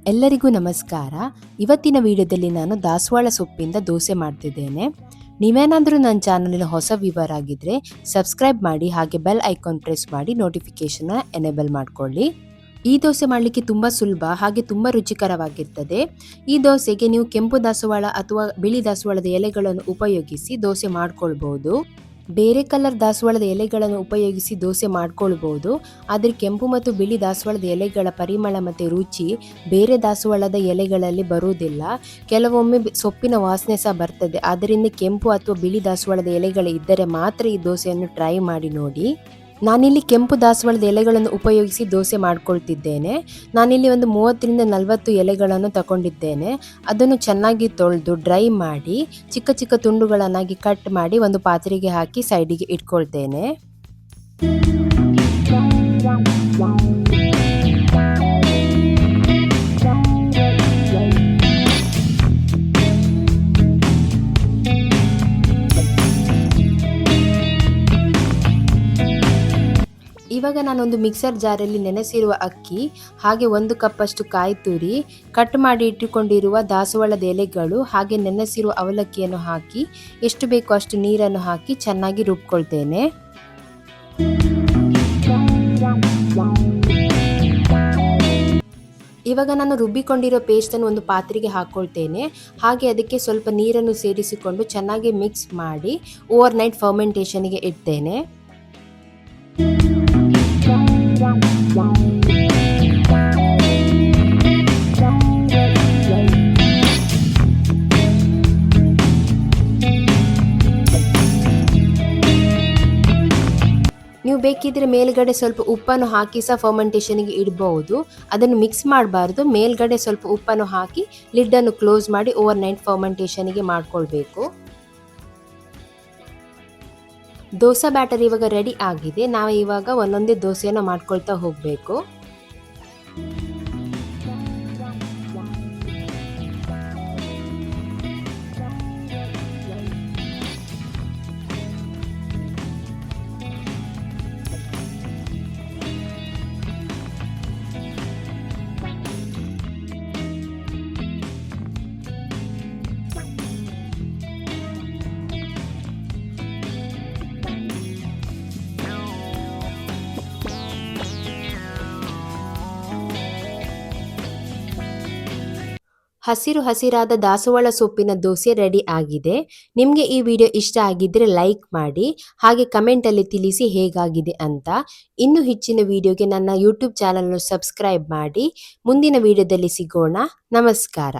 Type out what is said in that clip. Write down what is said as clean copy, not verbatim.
ಎಲ್ಲರಿಗೂ ನಮಸ್ಕಾರ. ಇವತ್ತಿನ ವಿಡಿಯೋದಲ್ಲಿ ನಾನು ದಾಸವಾಳ ಸೊಪ್ಪಿಂದ ದೋಸೆ ಮಾಡ್ತಿದ್ದೇನೆ. ನೀವೇನಾದರೂ ನನ್ನ ಚಾನಲಿನ ಹೊಸ ವ್ಯೂವರ್ ಆಗಿದ್ರೆ ಸಬ್ಸ್ಕ್ರೈಬ್ ಮಾಡಿ, ಹಾಗೆ ಬೆಲ್ ಐಕಾನ್ ಪ್ರೆಸ್ ಮಾಡಿ ನೋಟಿಫಿಕೇಶನ್ ಎನೇಬಲ್ ಮಾಡ್ಕೊಳ್ಳಿ. ಈ ದೋಸೆ ಮಾಡಲಿಕ್ಕೆ ತುಂಬ ಸುಲಭ, ಹಾಗೆ ತುಂಬ ರುಚಿಕರವಾಗಿರ್ತದೆ. ಈ ದೋಸೆಗೆ ನೀವು ಕೆಂಪು ದಾಸವಾಳ ಅಥವಾ ಬಿಳಿ ದಾಸವಾಳದ ಎಲೆಗಳನ್ನು ಉಪಯೋಗಿಸಿ ದೋಸೆ ಮಾಡ್ಕೊಳ್ಬಹುದು. ಬೇರೆ ಕಲರ್ ದಾಸವಾಳದ ಎಲೆಗಳನ್ನು ಉಪಯೋಗಿಸಿ ದೋಸೆ ಮಾಡ್ಕೊಳ್ಬಹುದು. ಆದರೆ ಕೆಂಪು ಮತ್ತು ಬಿಳಿ ದಾಸವಾಳದ ಎಲೆಗಳ ಪರಿಮಳ ಮತ್ತು ರುಚಿ ಬೇರೆ ದಾಸವಾಳದ ಎಲೆಗಳಲ್ಲಿ ಬರುವುದಿಲ್ಲ. ಕೆಲವೊಮ್ಮೆ ಸೊಪ್ಪಿನ ವಾಸನೆ ಸಹ ಬರ್ತದೆ. ಆದ್ದರಿಂದ ಕೆಂಪು ಅಥವಾ ಬಿಳಿ ದಾಸವಾಳದ ಎಲೆಗಳು ಇದ್ದರೆ ಮಾತ್ರ ಈ ದೋಸೆಯನ್ನು ಟ್ರೈ ಮಾಡಿ ನೋಡಿ. ನಾನಿಲ್ಲಿ ಕೆಂಪು ದಾಸವಾಳದ ಎಲೆಗಳನ್ನು ಉಪಯೋಗಿಸಿ ದೋಸೆ ಮಾಡ್ಕೊಳ್ತಿದ್ದೇನೆ. ನಾನಿಲ್ಲಿ ಒಂದು 30ರಿಂದ 40 ಎಲೆಗಳನ್ನು ತಗೊಂಡಿದ್ದೇನೆ. ಅದನ್ನು ಚೆನ್ನಾಗಿ ತೊಳೆದು ಡ್ರೈ ಮಾಡಿ ಚಿಕ್ಕ ಚಿಕ್ಕ ತುಂಡುಗಳನ್ನಾಗಿ ಕಟ್ ಮಾಡಿ ಒಂದು ಪಾತ್ರೆಗೆ ಹಾಕಿ ಸೈಡಿಗೆ ಇಟ್ಕೊಳ್ತೇನೆ. ಇವಾಗ ನಾನೊಂದು ಮಿಕ್ಸರ್ ಜಾರಲ್ಲಿ ನೆನೆಸಿರುವ ಅಕ್ಕಿ, ಹಾಗೆ 1 ಕಪ್ಪಷ್ಟು ಕಾಯಿ ತುರಿ, ಕಟ್ ಮಾಡಿ ಇಟ್ಟುಕೊಂಡಿರುವ ದಾಸವಾಳದ ಎಲೆಗಳು, ಹಾಗೆ ನೆನೆಸಿರುವ ಅವಲಕ್ಕಿಯನ್ನು ಹಾಕಿ ಎಷ್ಟು ಬೇಕೋ ಅಷ್ಟು ನೀರನ್ನು ಹಾಕಿ ಚೆನ್ನಾಗಿ ರುಬ್ಕೊಳ್ತೇನೆ. ಇವಾಗ ನಾನು ರುಬ್ಬಿಕೊಂಡಿರೋ ಪೇಸ್ಟನ್ನು ಒಂದು ಪಾತ್ರೆಗೆ ಹಾಕ್ಕೊಳ್ತೇನೆ. ಹಾಗೆ ಅದಕ್ಕೆ ಸ್ವಲ್ಪ ನೀರನ್ನು ಸೇರಿಸಿಕೊಂಡು ಚೆನ್ನಾಗಿ ಮಿಕ್ಸ್ ಮಾಡಿ ಓವರ್ ನೈಟ್ ಫರ್ಮೆಂಟೇಷನ್ಗೆ ಇಡ್ತೇನೆ. ನೀವು ಬೇಕಿದ್ರೆ ಮೇಲ್ಗಡೆ ಸ್ವಲ್ಪ ಉಪ್ಪನ್ನು ಹಾಕಿ ಸಹ ಫರ್ಮೆಂಟೇಷನ್ಗೆ ಇಡಬಹುದು. ಅದನ್ನು ಮಿಕ್ಸ್ ಮಾಡಬಾರ್ದು. ಮೇಲ್ಗಡೆ ಸ್ವಲ್ಪ ಉಪ್ಪನ್ನು ಹಾಕಿ ಲಿಡ್ಡನ್ನು ಕ್ಲೋಸ್ ಮಾಡಿ ಓವರ್ ನೈಟ್ ಫರ್ಮೆಂಟೇಷನ್ಗೆ ಮಾಡ್ಕೊಳ್ಬೇಕು. ದೋಸೆ ಬ್ಯಾಟರ್ ಇವಾಗ ರೆಡಿ ಆಗಿದೆ. ನಾವು ಇವಾಗ ಒಂದೊಂದೇ ದೋಸೆಯನ್ನು ಮಾಡ್ಕೊಳ್ತಾ ಹೋಗಬೇಕು. ಹಸಿರು ಹಸಿರಾದ ದಾಸವಾಳ ಸೊಪ್ಪಿನ ದೋಸೆ ರೆಡಿ ಆಗಿದೆ. ನಿಮಗೆ ಈ ವಿಡಿಯೋ ಇಷ್ಟ ಆಗಿದ್ರೆ ಲೈಕ್ ಮಾಡಿ, ಹಾಗೆ ಕಮೆಂಟಲ್ಲಿ ತಿಳಿಸಿ ಹೇಗಾಗಿದೆ ಅಂತ. ಇನ್ನೂ ಹೆಚ್ಚಿನ ವಿಡಿಯೋಗೆ ನನ್ನ ಯೂಟ್ಯೂಬ್ ಚಾನಲ್ನ ಸಬ್ಸ್ಕ್ರೈಬ್ ಮಾಡಿ. ಮುಂದಿನ ವಿಡಿಯೋದಲ್ಲಿ ಸಿಗೋಣ. ನಮಸ್ಕಾರ.